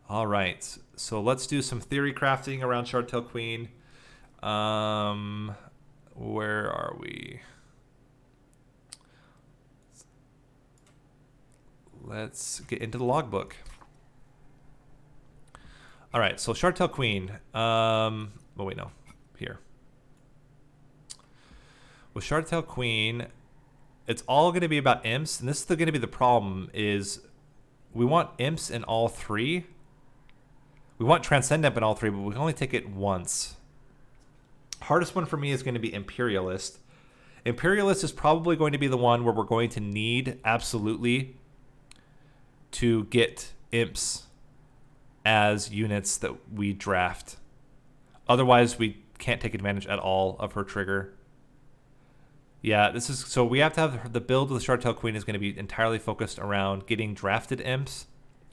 All right, so let's do some theory crafting around Shardtail Queen. Where are we? Let's get into the logbook. All right, so Shardtail Queen. Oh wait, no, here. With Shardtail Queen, it's all going to be about imps, and this is going to be the problem. Is we want imps in all three. We want Transcendent in all three, but we can only take it once. Hardest one for me is going to be Imperialist. Imperialist is probably going to be the one where we're going to need absolutely to get imps as units that we draft. Otherwise, we can't take advantage at all of her trigger. Yeah, this is so we have to have the build of the Shardtail Queen is going to be entirely focused around getting drafted imps.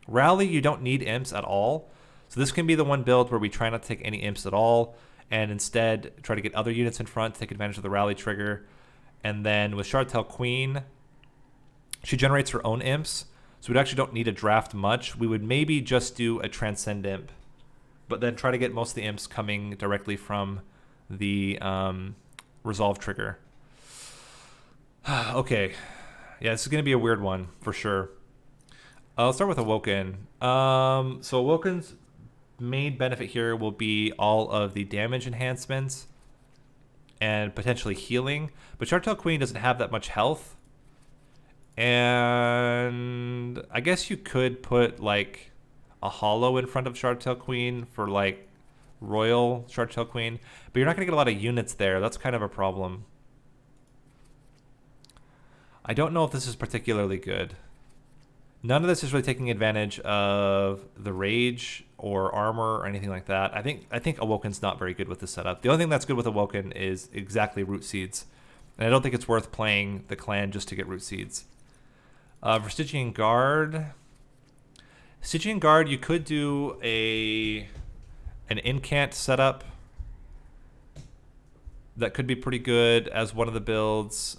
Rally, you don't need imps at all. So this can be the one build where we try not to take any imps at all and instead try to get other units in front to take advantage of the rally trigger. And then with Shardtail Queen, she generates her own imps. So we actually don't need to draft much. We would maybe just do a Transcend imp, but then try to get most of the imps coming directly from the Resolve trigger. Okay. Yeah, this is going to be a weird one for sure. Let's start with Awoken. So Awoken's main benefit here will be all of the damage enhancements and potentially healing. But Shardtail Queen doesn't have that much health. And I guess you could put like a hollow in front of Shardtail Queen for like Royal Shardtail Queen. But you're not going to get a lot of units there. That's kind of a problem. I don't know if this is particularly good. None of this is really taking advantage of the rage or armor or anything like that. I think Awoken's not very good with this setup. The only thing that's good with Awoken is exactly Root Seeds. And I don't think it's worth playing the clan just to get Root Seeds. For Stygian Guard, you could do an incant setup. That could be pretty good as one of the builds.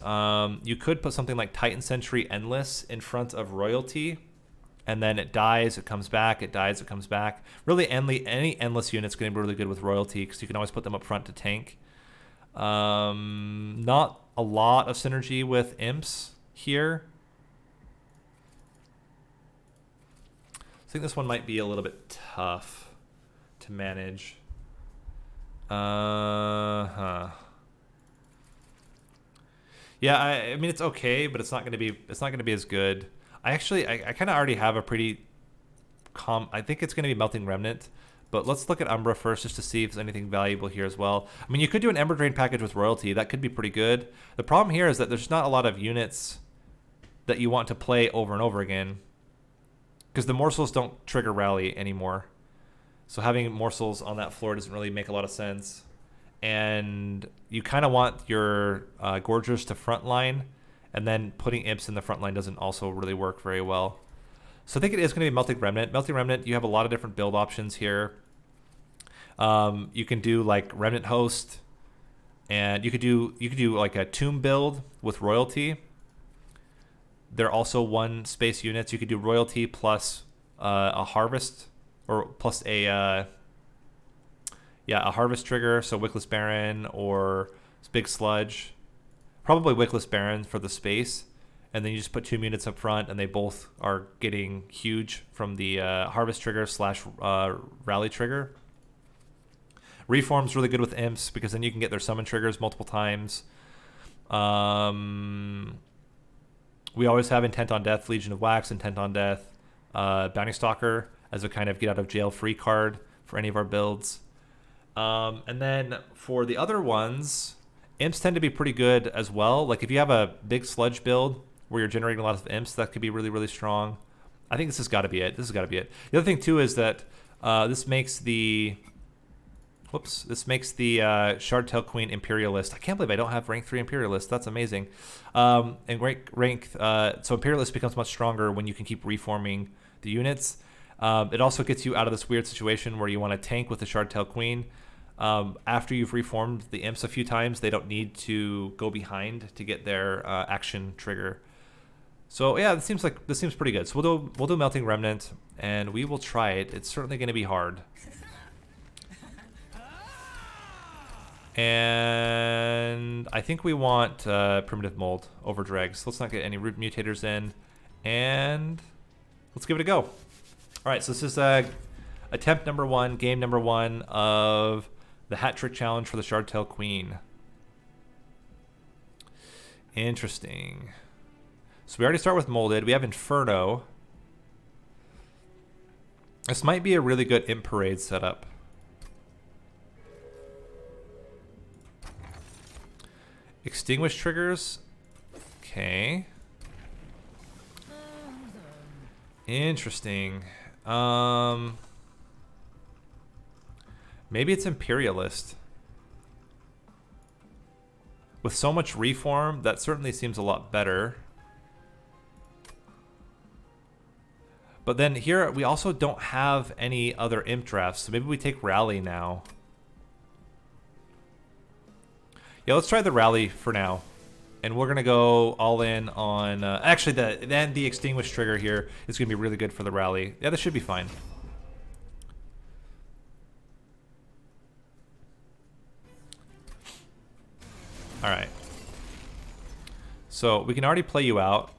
You could put something like Titan Sentry Endless in front of Royalty, and then it dies, it comes back, it dies, it comes back. Really, any Endless unit's going to be really good with Royalty because you can always put them up front to tank. Not a lot of synergy with Imps here. I think this one might be a little bit tough to manage. Yeah, I mean it's okay, but it's not gonna be as good. I kind of already have a pretty I think it's gonna be Melting Remnant, but let's look at Umbra first just to see if there's anything valuable here as well. I mean, you could do an Ember Drain package with Royalty. That could be pretty good. The problem here is that there's not a lot of units that you want to play over and over again because the morsels don't trigger rally anymore. So having morsels on that floor doesn't really make a lot of sense. And you kind of want your Gorgers to frontline, and then putting Imps in the frontline doesn't also really work very well. So I think it is going to be Melting Remnant. Melting Remnant, you have a lot of different build options here. You can do like Remnant Host, and you could do like a Tomb build with Royalty. There are also one space units. You could do Royalty plus a Harvest, or plus a Harvest trigger, so Wickless Baron or Big Sludge. Probably Wickless Baron for the space. And then you just put 2 units up front, and they both are getting huge from the Harvest trigger / Rally trigger. Reform's really good with Imps, because then you can get their summon triggers multiple times. We always have Intent on Death, Legion of Wax, Intent on Death, Bounty Stalker as a kind of get out of jail free card for any of our builds. And then for the other ones, Imps tend to be pretty good as well. Like if you have a big sludge build where you're generating a lot of Imps, that could be really, really strong. I think this has got to be it. The other thing too is that this makes the Shardtail Queen Imperialist. I can't believe I don't have rank 3 Imperialist. That's amazing. And so Imperialist becomes much stronger when you can keep reforming the units. It also gets you out of this weird situation where you want to tank with the Shardtail Queen. After you've reformed the Imps a few times, they don't need to go behind to get their action trigger. So yeah, this seems pretty good. So we'll do Melting Remnant, and we will try it. It's certainly going to be hard. And I think we want Primitive Mold over Dregs. Let's not get any Root Mutators in, and let's give it a go. All right, so this is attempt number 1, game number 1 of the Hat Trick Challenge for the Shardtail Queen. Interesting. So we already start with Molded. We have Inferno. This might be a really good Imp Parade setup. Extinguish triggers. Okay. Interesting. Maybe it's Imperialist. With so much reform, that certainly seems a lot better. But then here, we also don't have any other imp drafts, so maybe we take Rally now. Yeah, let's try the Rally for now. And we're going to go all in on... actually, then the Extinguish trigger here is going to be really good for the Rally. Yeah, this should be fine. All right. So we can already play you out.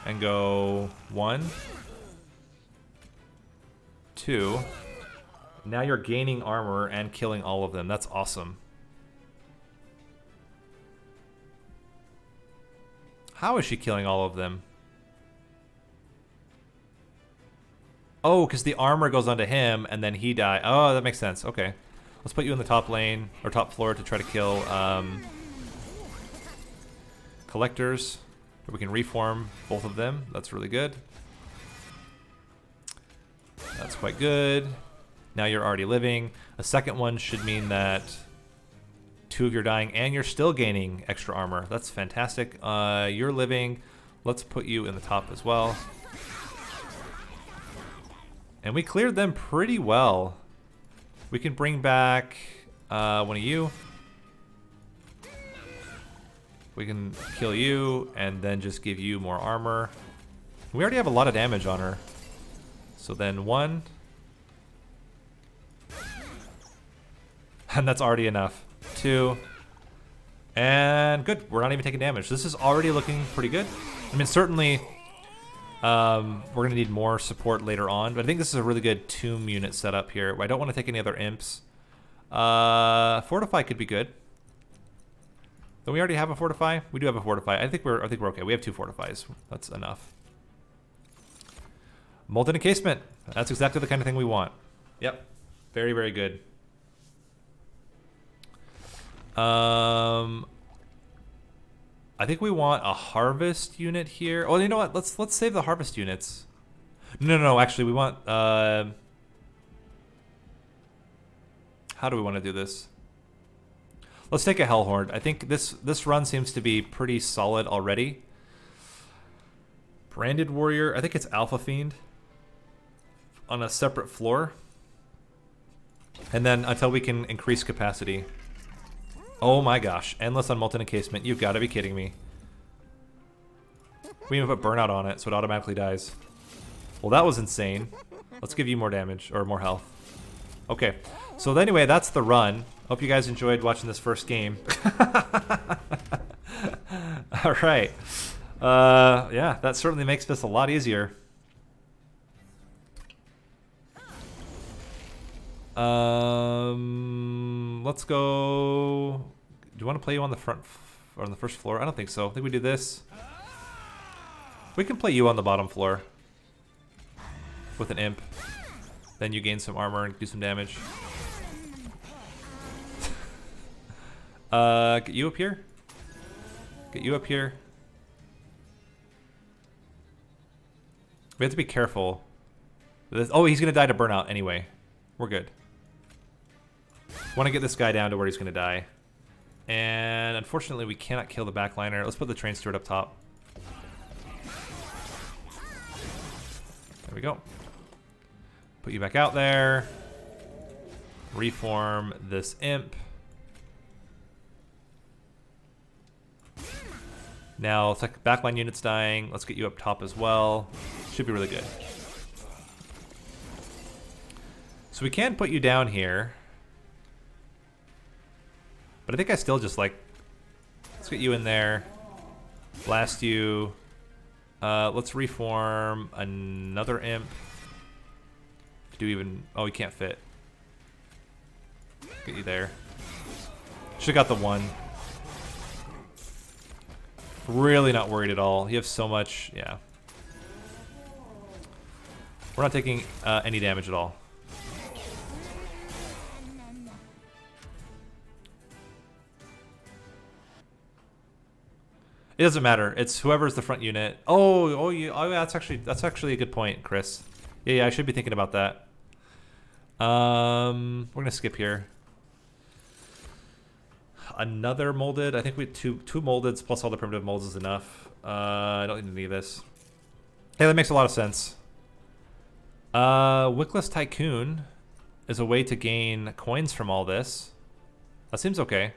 And go 1, 2. Now you're gaining armor and killing all of them. That's awesome. How is she killing all of them? Oh, because the armor goes onto him and then he dies. Oh, that makes sense. Okay. Let's put you in the top lane or top floor to try to kill collectors. We can reform both of them. That's really good. That's quite good. Now you're already living. A second one should mean that 2 of you are dying and you're still gaining extra armor. That's fantastic. You're living. Let's put you in the top as well. And we cleared them pretty well. We can bring back one of you. We can kill you and then just give you more armor. We already have a lot of damage on her. So then 1. And that's already enough. 2. And good. We're not even taking damage. This is already looking pretty good. I mean, certainly we're going to need more support later on. But I think this is a really good tomb unit setup here. I don't want to take any other imps. Fortify could be good. Don't we already have a Fortify? We do have a Fortify. I think we're okay. We have 2 Fortifies. That's enough. Molten Encasement. That's exactly the kind of thing we want. Yep. Very, very good. I think we want a Harvest unit here. Oh, you know what? Let's save the Harvest units. No. Actually, we want... how do we want to do this? Let's take a Hellhorn. I think this run seems to be pretty solid already. Branded Warrior. I think it's Alpha Fiend on a separate floor. And then until we can increase capacity. Oh my gosh. Endless on Molten Encasement. You've got to be kidding me. We even put Burnout on it so it automatically dies. Well, that was insane. Let's give you more damage or more health. Okay. So anyway, that's the run. Hope you guys enjoyed watching this first game. All right. Yeah, that certainly makes this a lot easier. Let's go. Do you want to play you on the front or on the first floor? I don't think so. I think we do this. We can play you on the bottom floor with an imp. Then you gain some armor and do some damage. Get you up here. Get you up here. We have to be careful. Oh, he's going to die to burnout anyway. We're good. Want to get this guy down to where he's going to die. And unfortunately, we cannot kill the backliner. Let's put the train steward up top. There we go. Put you back out there. Reform this imp. Now, it's like backline units dying. Let's get you up top as well. Should be really good. So we can put you down here. But I think I still just like... Let's get you in there. Blast you. Let's reform another imp. Do even... Oh, he can't fit. Get you there. Should've got the one. Really not worried at all. You have so much... Yeah. We're not taking any damage at all. It doesn't matter. It's whoever's the front unit. Oh, yeah, that's actually a good point, Chris. Yeah, I should be thinking about that. We're gonna skip here. Another molded. I think we two moldeds plus all the primitive molds is enough. I don't need any of this. Hey, that makes a lot of sense. Wickless Tycoon is a way to gain coins from all this. That seems okay.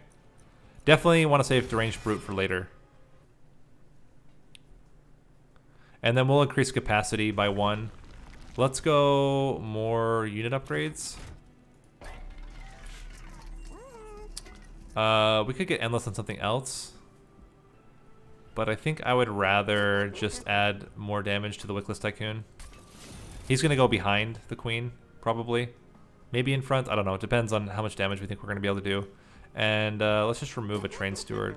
Definitely want to save Deranged Brute for later. And then we'll increase capacity by 1. Let's go more unit upgrades. We could get Endless on something else. But I think I would rather just add more damage to the Wickless Tycoon. He's going to go behind the Queen, probably. Maybe in front. I don't know. It depends on how much damage we think we're going to be able to do. And let's just remove a Train Steward.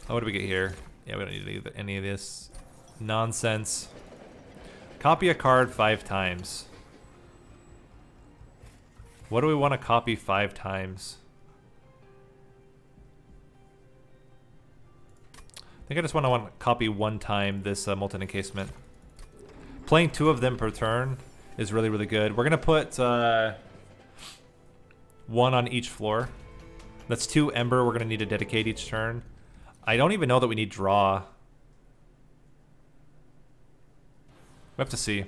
Oh, what do we get here? Yeah, we don't need any of this nonsense. Copy a card 5 times. What do we want to copy 5 times? I think I just want to copy 1 time this Molten Encasement. Playing 2 of them per turn is really, really good. We're going to put 1 on each floor. That's 2 Ember we're going to need to dedicate each turn. I don't even know that we need draw. We have to see.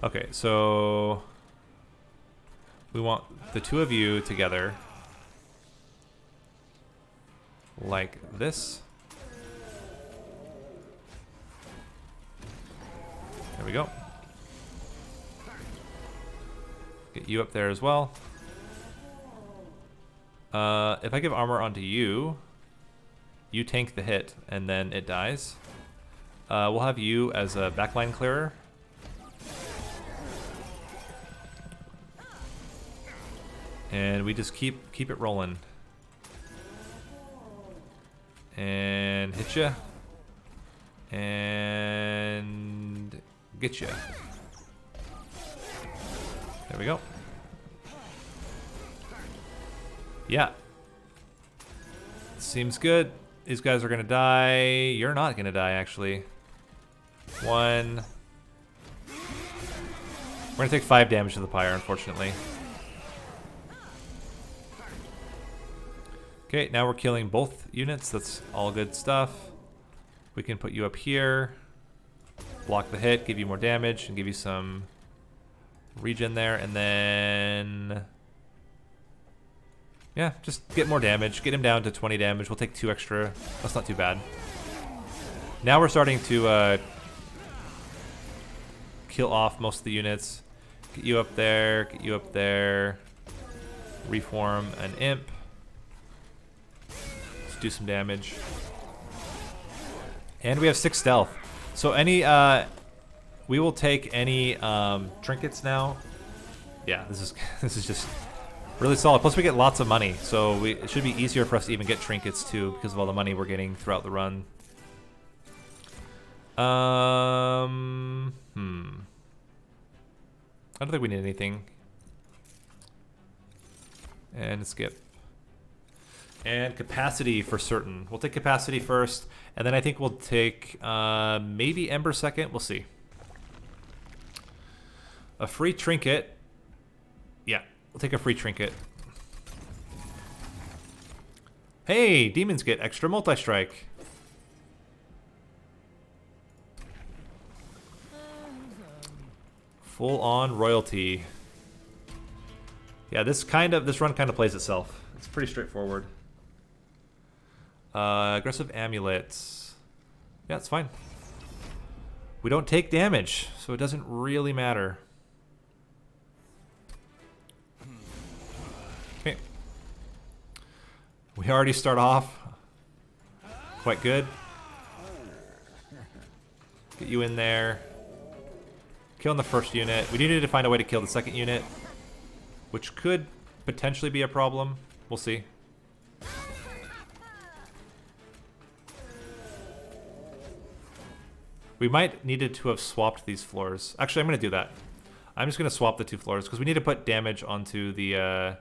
Okay, so we want the 2 of you together. Like this. There we go. Get you up there as well. If I give armor onto you, you tank the hit, and then it dies. We'll have you as a backline clearer. And we just keep it rolling. And hit ya. And get ya. There we go. Yeah. Seems good. These guys are gonna die. You're not gonna die, actually. 1. We're gonna take 5 damage to the pyre, unfortunately. Okay, now we're killing both units. That's all good stuff. We can put you up here. Block the hit, give you more damage, and give you some regen there, and then... Yeah, just get more damage. Get him down to 20 damage. We'll take 2 extra. That's not too bad. Now we're starting to kill off most of the units. Get you up there. Get you up there. Reform an imp. Let's do some damage. And we have 6 stealth. So any... we will take any trinkets now. Yeah, this is just... really solid. Plus we get lots of money, so it should be easier for us to even get trinkets too because of all the money we're getting throughout the run. I don't think we need anything. And skip. And capacity for certain. We'll take capacity first, and then I think we'll take maybe Ember second. We'll see. A free trinket. Yeah. We'll take a free trinket. Hey, demons get extra multi-strike. Full on royalty. Yeah, this run kind of plays itself. It's pretty straightforward. Aggressive amulets. Yeah, it's fine. We don't take damage, so it doesn't really matter. Okay. We already start off quite good. Get you in there. Killing the first unit. We needed to find a way to kill the second unit, which could potentially be a problem. We'll see. We might needed to have swapped these floors. Actually, I'm going to do that. I'm just going to swap the 2 floors because we need to put damage onto the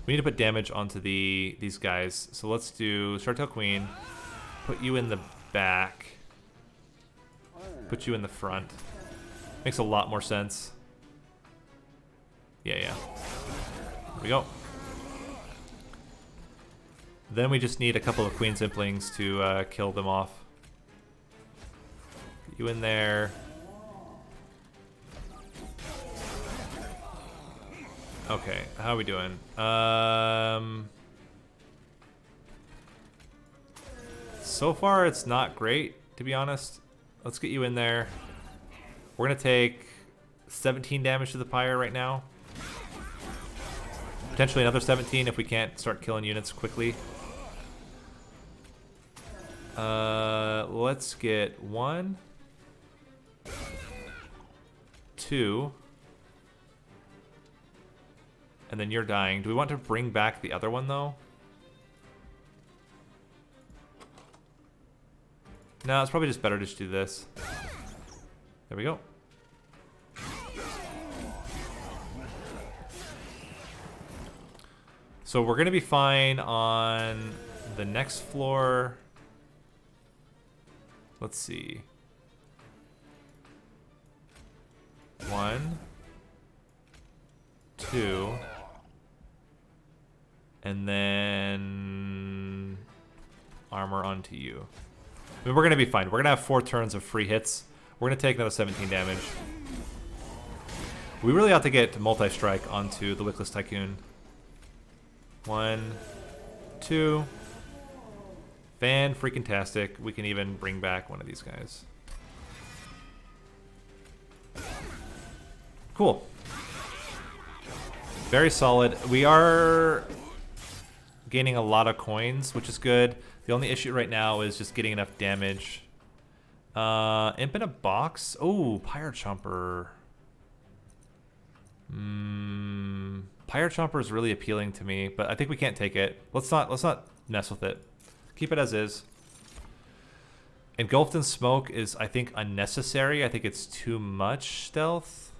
we need to put damage onto these guys. So let's do Shardtail Queen. Put you in the back. Put you in the front. Makes a lot more sense. Yeah. Here we go. Then we just need a couple of Queen's Implings to kill them off. Get you in there. Okay, how are we doing? So far, it's not great, to be honest. Let's get you in there. We're going to take 17 damage to the Pyre right now. Potentially another 17 if we can't start killing units quickly. Let's get 1, 2, and then you're dying. Do we want to bring back the other one though? No, it's probably just better to just do this. There we go. So we're gonna be fine on the next floor. Let's see. 1, 2, and then armor onto you. I mean, we're gonna be fine. We're gonna have 4 turns of free hits. We're gonna take another 17 damage. We really ought to get multi-strike onto the Wickless Tycoon. 1, 2. Fan-freaking-tastic. We can even bring back one of these guys. Cool. Very solid. We are gaining a lot of coins, which is good. The only issue right now is just getting enough damage. Imp in a box. Oh, Pyre Chomper. Pyre Chomper is really appealing to me, but I think we can't take it. Let's not mess with it. Keep it as is. Engulfed in Smoke is, I think, unnecessary. I think it's too much stealth.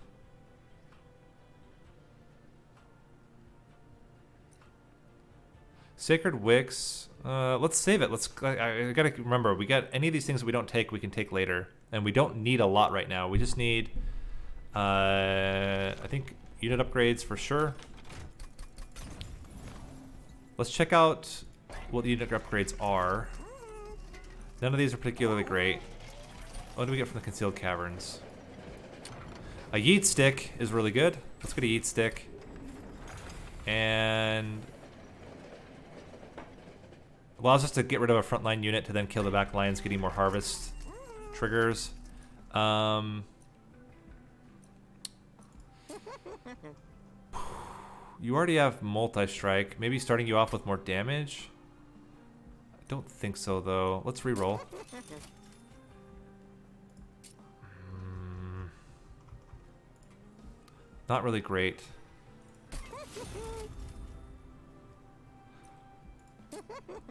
Sacred Wicks. Let's save it. I gotta remember, we got any of these things that we don't take, we can take later. And we don't need a lot right now. We just need, I think, unit upgrades for sure. Let's check out what the unit upgrades are. None of these are particularly great. What do we get from the Concealed Caverns? A Yeet Stick is really good. Let's get a Yeet Stick. And allows us to get rid of a frontline unit to then kill the back lines, getting more harvest triggers. You already have multi-strike. Maybe starting you off with more damage? I don't think so, though. Let's reroll. Not really great.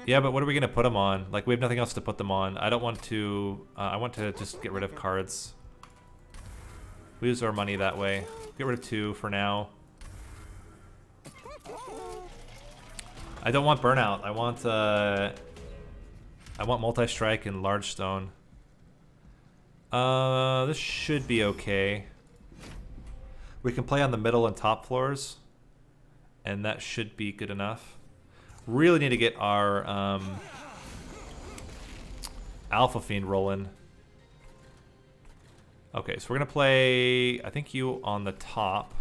Yeah, but what are we going to put them on? Like, we have nothing else to put them on. I don't want to... I want to just get rid of cards. Lose our money that way. Get rid of 2 for now. I don't want Burnout. I want multi-strike and large stone. This should be okay. We can play on the middle and top floors, and that should be good enough. Really need to get our Alpha Fiend rolling. Okay, so we're gonna play, I think, you on the top.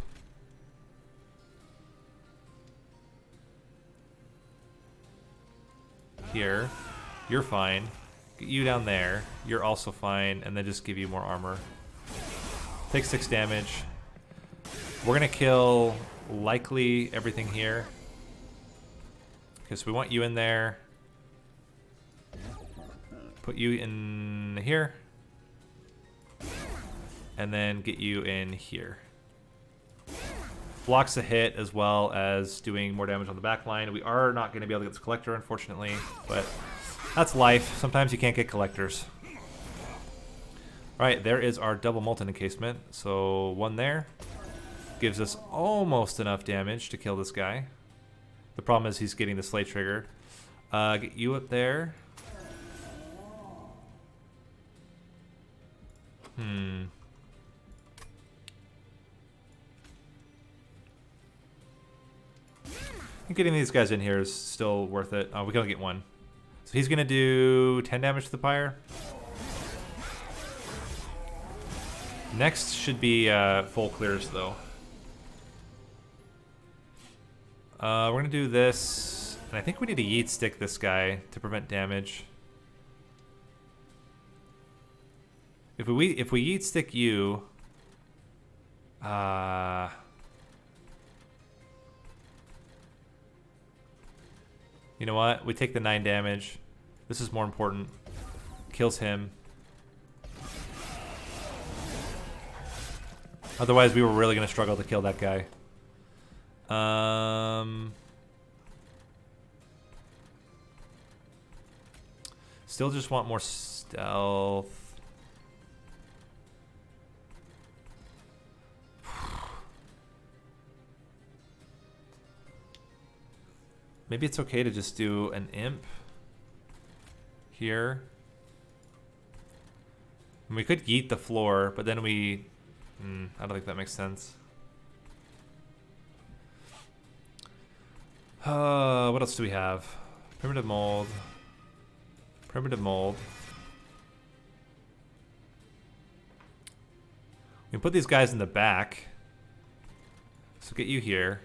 Here. You're fine. Get you down there. You're also fine, and then just give you more armor. Take 6 damage. We're gonna kill likely everything here. Okay, so we want you in there. Put you in here. And then get you in here. Blocks a hit as well as doing more damage on the back line. We are not going to be able to get this collector, unfortunately, but that's life. Sometimes you can't get collectors. Alright, there is our double molten encasement. So 1 there. Gives us almost enough damage to kill this guy. The problem is he's getting the slay triggered. Get you up there. I think getting these guys in here is still worth it. We can only get 1. So he's going to do 10 damage to the pyre. Next should be full clears, though. We're going to do this. And I think we need to yeet stick this guy to prevent damage. If we yeet stick you... you know what? We take the 9 damage. This is more important. Kills him. Otherwise, we were really going to struggle to kill that guy. Still just want more stealth. Maybe it's okay to just do an imp here. And we could yeet the floor, but then we... I don't think that makes sense. What else do we have? Primitive mold. Primitive mold. We can put these guys in the back. So get you here.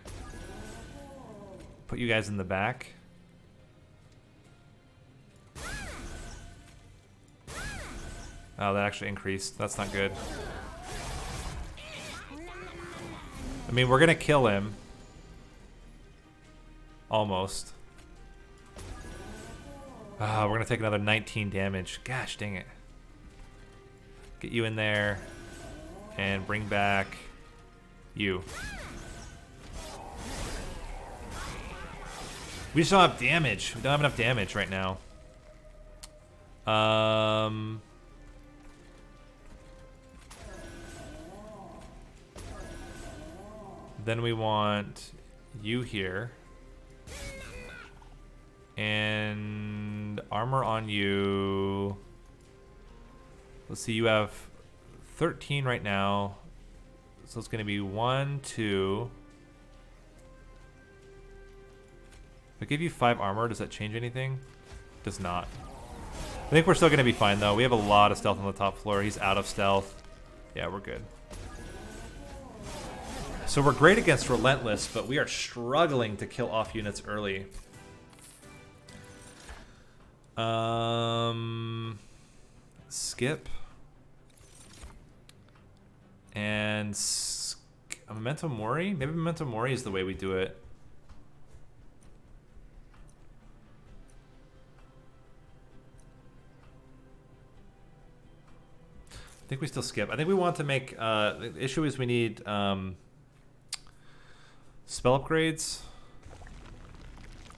Put you guys in the back. Oh, that actually increased. That's not good. I mean, we're gonna kill him. Almost. We're gonna take another 19 damage. Gosh, dang it. Get you in there. And bring back you. We just don't have damage. We don't have enough damage right now. Then we want you here. And armor on you. Let's see, you have 13 right now. So it's going to be 1, 2. If I give you 5 armor, does that change anything? Does not. I think we're still going to be fine, though. We have a lot of stealth on the top floor. He's out of stealth. Yeah, we're good. So we're great against Relentless, but we are struggling to kill off units early. Skip. And a Memento Mori? Maybe Memento Mori is the way we do it. I think we still skip. I think we want to make... the issue is we need spell upgrades,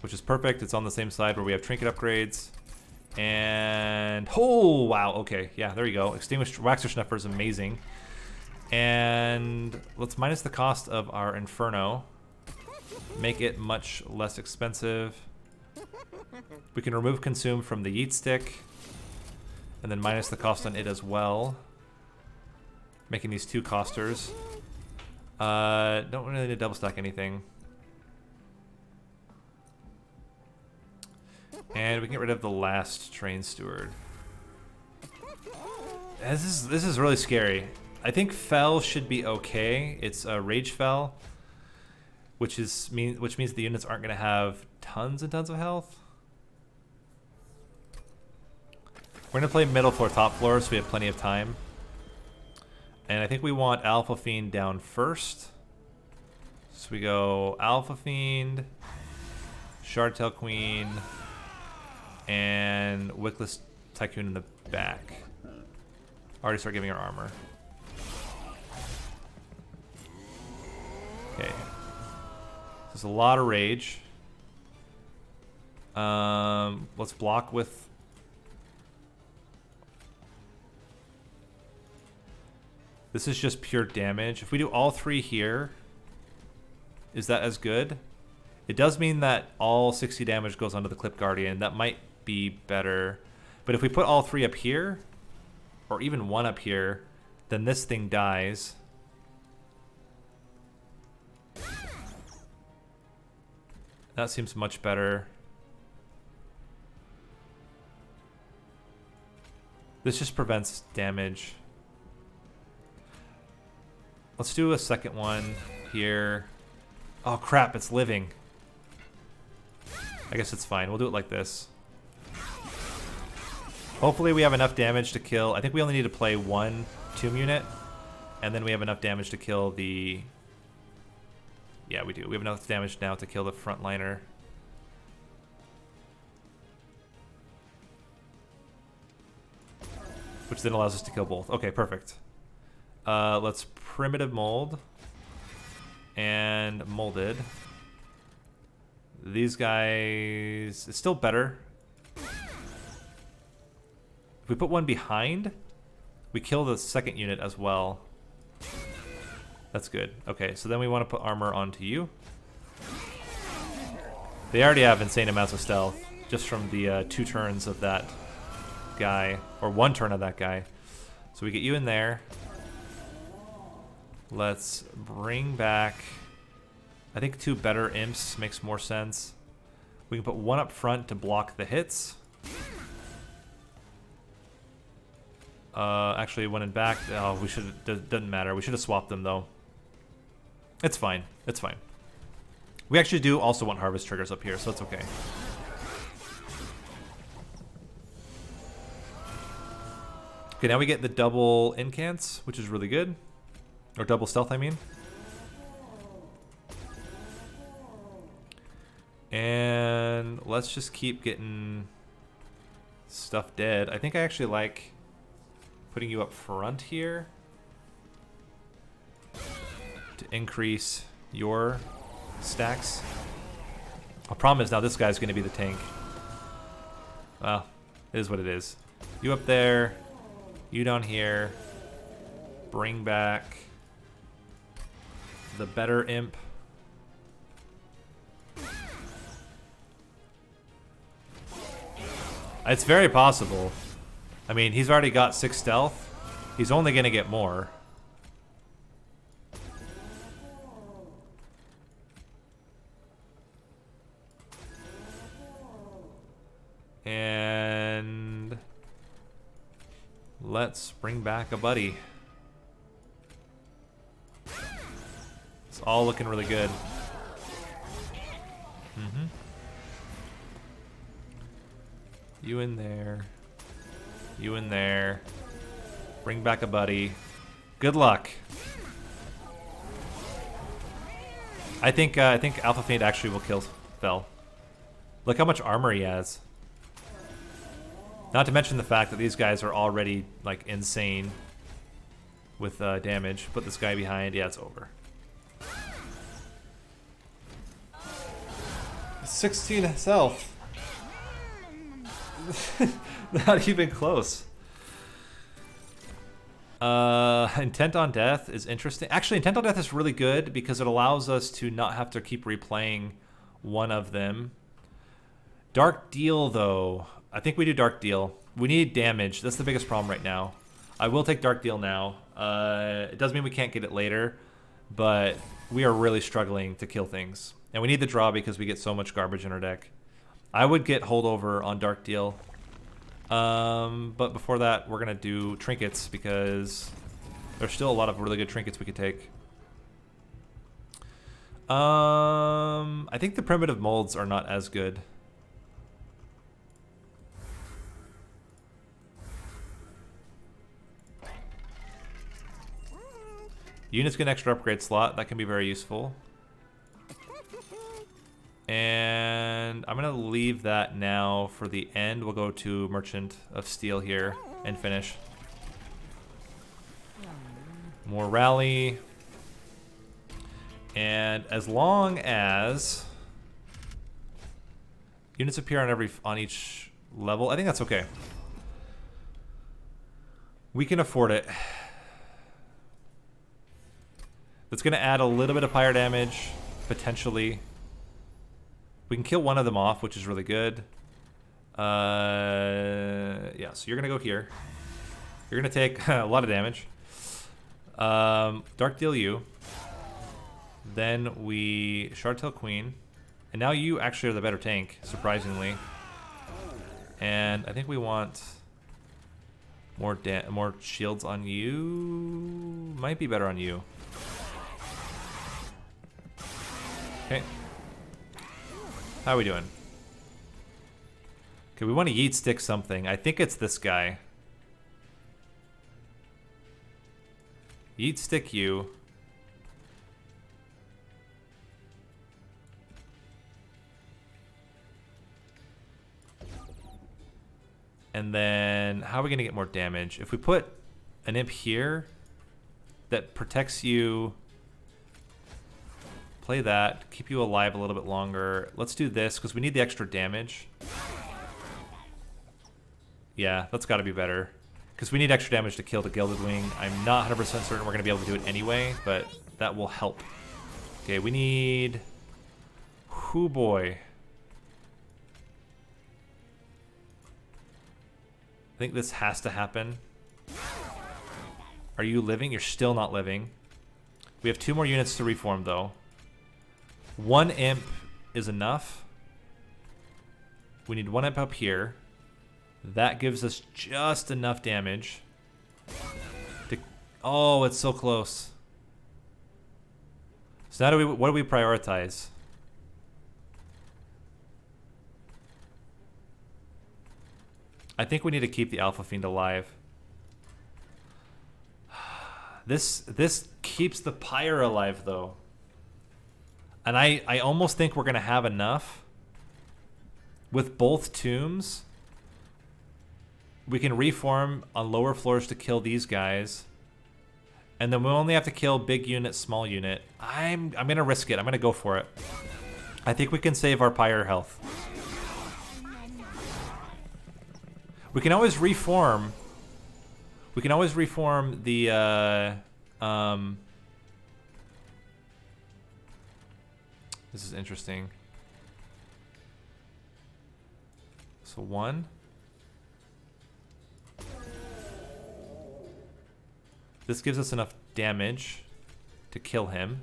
which is perfect. It's on the same side where we have trinket upgrades. And... oh, wow. Okay. Yeah, there you go. Extinguished Waxer Snuffer is amazing. And let's minus the cost of our Inferno. Make it much less expensive. We can remove Consume from the Yeet Stick. And then minus the cost on it as well. Making these 2 costers. Don't really need to double stack anything. And we can get rid of the last Train Steward. This is really scary. I think Fell should be okay. It's a Rage Fell, which means the units aren't going to have tons and tons of health. We're going to play middle floor, top floor, so we have plenty of time. And I think we want Alpha Fiend down first. So we go Alpha Fiend, Shardtail Queen, and Wickless Tycoon in the back. Already start giving her armor. Okay. There's a lot of rage. Let's block with... This is just pure damage. If we do all three here, is that as good? It does mean that all 60 damage goes onto the Clip Guardian. That might be better. But if we put all three up here, or even one up here, then this thing dies. That seems much better. This just prevents damage. Let's do a second one here. Oh crap, it's living. I guess it's fine. We'll do it like this. Hopefully we have enough damage to kill. I think we only need to play one Tomb unit. And then we have enough damage to kill the... Yeah, we do. We have enough damage now to kill the frontliner. Which then allows us to kill both. Okay, perfect. Let's primitive mold. And molded. These guys... It's still better. If we put one behind, we kill the second unit as well. That's good. Okay, so then we want to put armor onto you. They already have insane amounts of stealth just from the 2 turns of that guy, or 1 turn of that guy. So we get you in there. Let's bring back... I think 2 better imps makes more sense. We can put 1 up front to block the hits. Actually, 1 in back. Oh, we should. Doesn't matter. We should have swapped them though. It's fine. It's fine. We actually do also want harvest triggers up here, so it's okay. Okay, now we get the double incants, which is really good. Or double stealth, I mean. And let's just keep getting stuff dead. I think I actually like putting you up front here to increase your stacks. The problem is now this guy's going to be the tank. Well, it is what it is. You up there, you down here. Bring back the better imp. It's very possible. I mean, he's already got 6 stealth. He's only going to get more. And let's bring back a buddy. It's all looking really good. Mm-hmm. You in there. You in there. Bring back a buddy. Good luck. I think Alpha Fiend actually will kill Fel. Look how much armor he has. Not to mention the fact that these guys are already like insane with damage. Put this guy behind. Yeah, it's over. 16 health. Not even close. Intent on Death is interesting. Actually, Intent on Death is really good because it allows us to not have to keep replaying one of them. Dark Deal, though. I think we do Dark Deal. We need damage. That's the biggest problem right now. I will take Dark Deal now. It doesn't mean we can't get it later, but we are really struggling to kill things. And we need the draw because we get so much garbage in our deck. I would get holdover on Dark Deal. But before that, we're gonna do trinkets because there's still a lot of really good trinkets we could take. I think the primitive molds are not as good. Units get an extra upgrade slot. That can be very useful. And I'm going to leave that now for the end. We'll go to Merchant of Steel here and finish. More rally. And as long as units appear on each level, I think that's okay. We can afford it. That's going to add a little bit of fire damage, potentially. We can kill one of them off, which is really good. Yeah, so you're going to go here. You're going to take a lot of damage. Dark deal you. Then we Shardtail Queen. And now you actually are the better tank, surprisingly. And I think we want more shields on you. Might be better on you. Okay. How are we doing? Okay, we want to yeet stick something. I think it's this guy. Yeet stick you. And then, how are we going to get more damage? If we put an imp here that protects you, play that, keep you alive a little bit longer. Let's do this, because we need the extra damage. Yeah, that's got to be better. Because we need extra damage to kill the Gilded Wing. I'm not 100% certain we're going to be able to do it anyway, but that will help. Okay, we need... Hoo boy. I think this has to happen. Are you living? You're still not living. We have 2 more units to reform, though. 1 imp is enough. We need 1 imp up here. That gives us just enough damage. Oh, it's so close. So now what do we prioritize? I think we need to keep the Alpha Fiend alive. This keeps the Pyre alive, though. And I almost think we're going to have enough. With both tombs, we can reform on lower floors to kill these guys. And then we only have to kill big unit, small unit. I'm going to risk it. I'm going to go for it. I think we can save our Pyre health. We can always reform. We can always reform the... This is interesting. So 1. This gives us enough damage to kill him.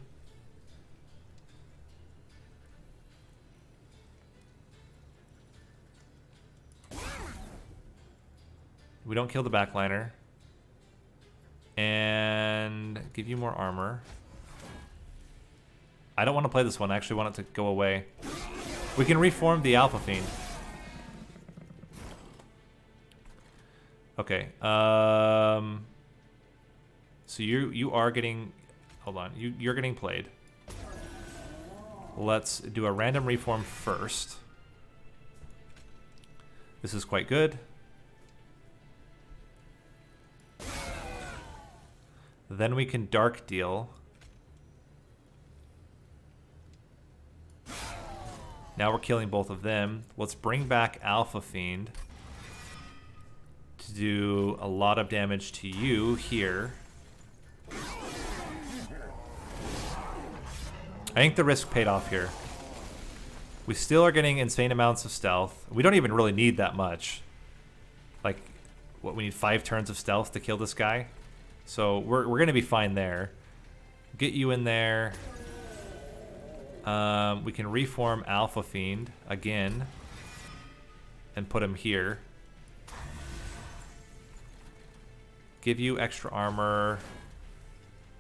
We don't kill the backliner. And give you more armor. I don't want to play this one. I actually want it to go away. We can reform the Alpha Fiend. Okay. So you are getting... Hold on. You're getting played. Let's do a random reform first. This is quite good. Then we can dark deal. Now we're killing both of them. Let's bring back Alpha Fiend to do a lot of damage to you here. I think the risk paid off here. We still are getting insane amounts of stealth. We don't even really need that much. Like, what, we need 5 turns of stealth to kill this guy? So we're going to be fine there. Get you in there. We can reform Alpha Fiend again and put him here. give you extra armor.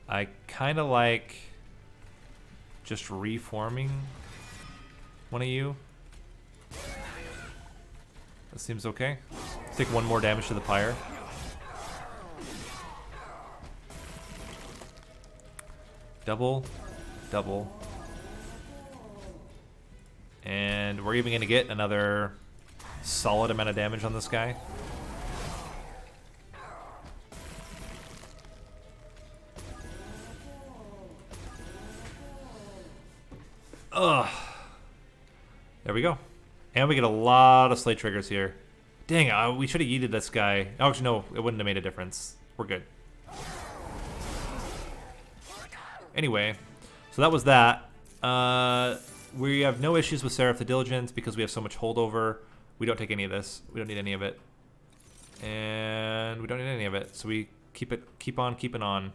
I kind of like just reforming one of you. That seems okay. Take 1 more damage to the pyre. Double, double. And we're even going to get another solid amount of damage on this guy. Ugh. There we go. And we get a lot of slate triggers here. Dang, we should have yeeted this guy. Oh, actually, no, it wouldn't have made a difference. We're good. Anyway, so that was that. We have no issues with Seraph the Diligence because we have so much holdover. We don't take any of this. We don't need any of it. And we don't need any of it. So we keep on keeping on.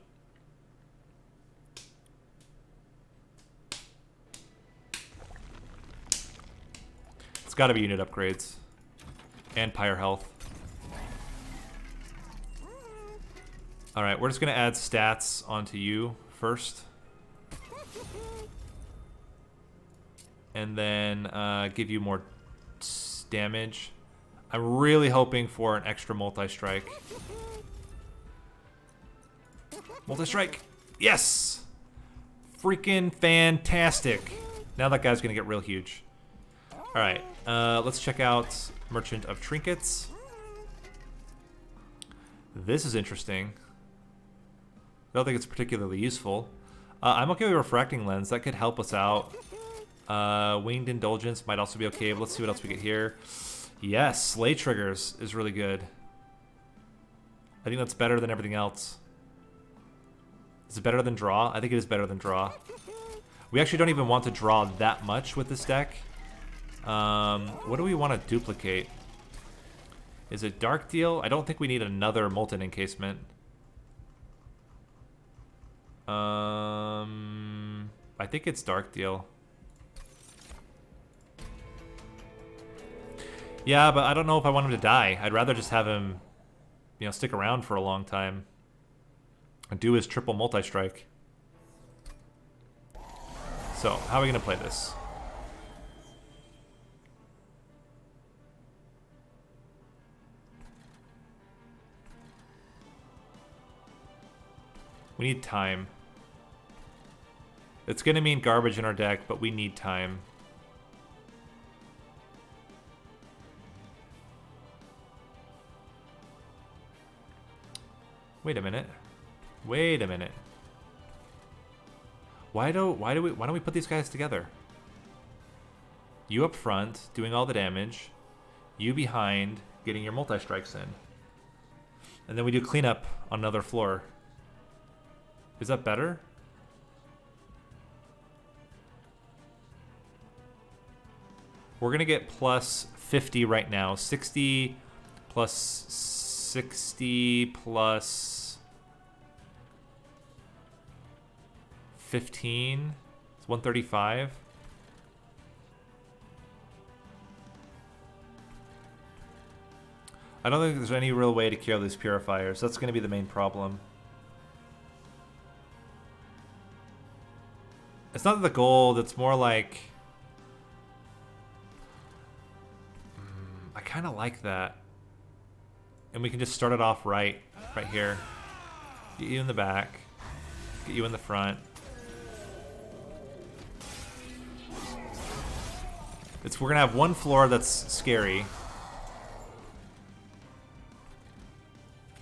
It's got to be unit upgrades. And pyre health. Alright, we're just going to add stats onto you first. And then give you more damage. I'm really hoping for an extra multi-strike. Multi-strike! Yes! Freaking fantastic! Now that guy's going to get real huge. Alright, let's check out Merchant of Trinkets. This is interesting. I don't think it's particularly useful. I'm okay with Refracting Lens. That could help us out. Winged Indulgence might also be okay, but let's see what else we get here. Yes, Slay Triggers is really good. I think that's better than everything else. Is it better than Draw? I think it is better than Draw. We actually don't even want to draw that much with this deck. What do we want to duplicate? Is it Dark Deal? I don't think we need another Molten Encasement. I think it's Dark Deal. Yeah, but I don't know if I want him to die. I'd rather just have him, you know, stick around for a long time and do his triple multi-strike. So, how are we going to play this? We need time. It's going to mean garbage in our deck, but we need time. Wait a minute. Wait a minute. Why don't we put these guys together? You up front, doing all the damage. You behind, getting your multi-strikes in. And then we do cleanup on another floor. Is that better? We're going to get plus 50 right now. 60 plus 60 plus 15. It's 135. I don't think there's any real way to kill these purifiers. That's going to be the main problem. It's not the gold, it's more like... I kind of like that. And we can just start it off right here. Get you in the back. Get you in the front. We're going to have one floor that's scary.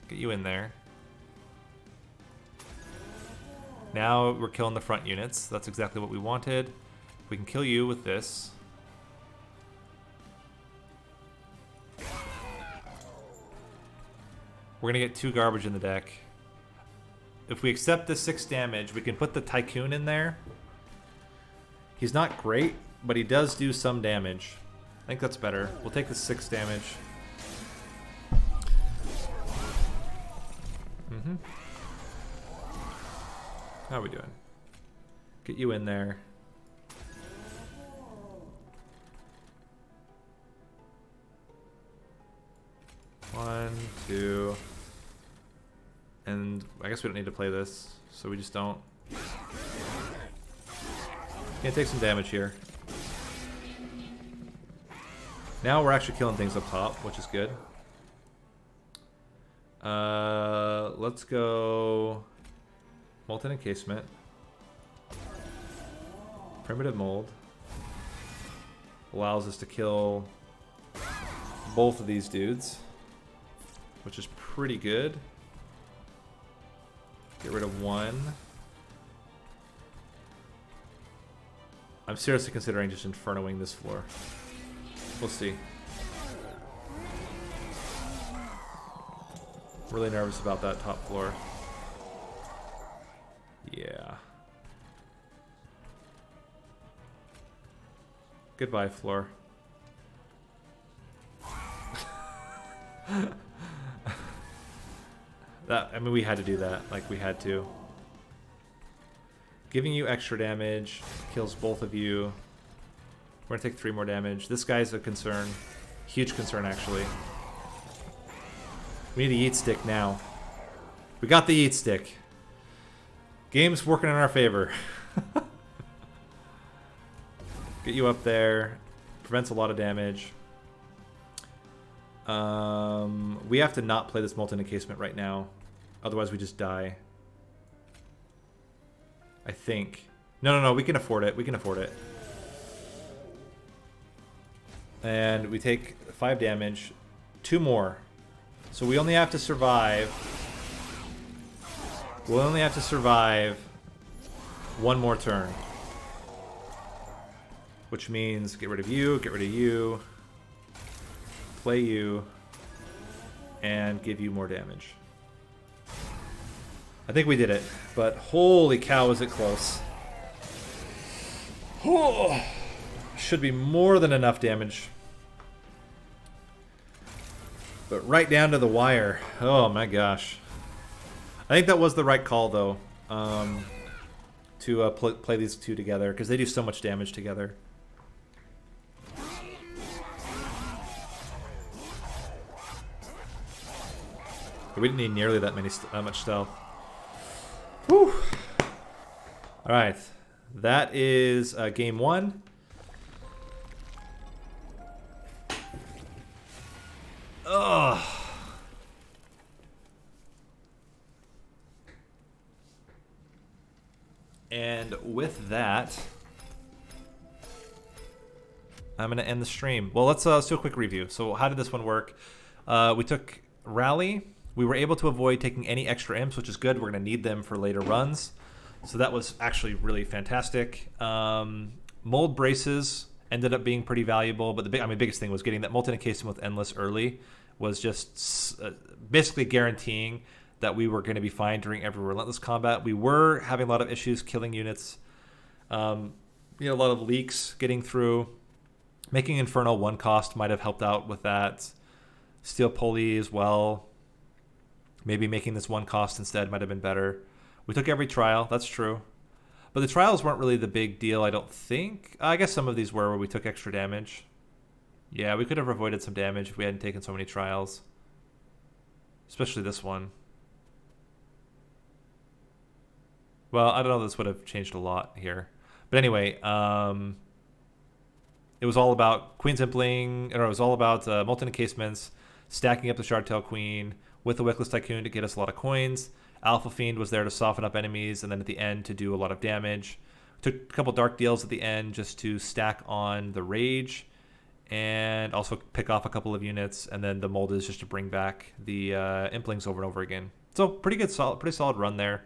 Get you in there. Now we're killing the front units. That's exactly what we wanted. We can kill you with this. We're going to get 2 garbage in the deck. If we accept the 6 damage, we can put the Tycoon in there. He's not great, but he does do some damage. I think that's better. We'll take the 6 damage. How are we doing? Get you in there. One, two. I guess we don't need to play this, so we just don't. Gonna take some damage here. Now we're actually killing things up top, which is good. Let's go Molten Encasement. Primitive Mold. Allows us to kill both of these dudes, which is pretty good. Get rid of one. I'm seriously considering just infernoing this floor. We'll see. Really nervous about that top floor. Yeah. Goodbye, floor. I mean, we had to do that. Like, we had to. Giving you extra damage. Kills both of you. We're gonna take 3 more damage. This guy's a concern. Huge concern, actually. We need a yeet stick now. We got the yeet stick. Game's working in our favor. Get you up there. Prevents a lot of damage. We have to not play this Molten Encasement right now. Otherwise we just die. I think. No, we can afford it. We can afford it. And we take 5 damage. 2 more. So we only have to survive. We'll only have to survive 1 more turn. Which means get rid of you, play you, and give you more damage. I think we did it, but holy cow, is it close. Oh, should be more than enough damage. But right down to the wire. Oh my gosh. I think that was the right call, though, to play these two together, because they do so much damage together. We didn't need nearly that much stealth. Whew. All right, that is game 1. Ugh. And with that, I'm going to end the stream. Well, let's do a quick review. So how did this one work? We took Rally. We were able to avoid taking any extra imps, which is good. We're going to need them for later runs. So that was actually really fantastic. Mold Braces ended up being pretty valuable, but the biggest thing was getting that Molten Encasement with Endless early was just basically guaranteeing that we were going to be fine during every Relentless combat. We were having a lot of issues killing units. A lot of leaks getting through. Making Inferno 1 cost might have helped out with that. Steel Pulley as well. Maybe making this 1 cost instead might have been better. We took every trial, that's true. But the trials weren't really the big deal, I don't think. I guess some of these were where we took extra damage. Yeah, we could have avoided some damage if we hadn't taken so many trials. Especially this one. Well, I don't know if this would have changed a lot here. But anyway, it was all about Queen's Impling, or it was all about Molten Encasements, stacking up the Shardtail Queen with the Wickless Tycoon to get us a lot of coins. Alpha Fiend was there to soften up enemies, and then at the end to do a lot of damage. Took a couple Dark Deals at the end just to stack on the Rage, and also pick off a couple of units, and then the Mold is just to bring back the Implings over and over again. So pretty solid run there.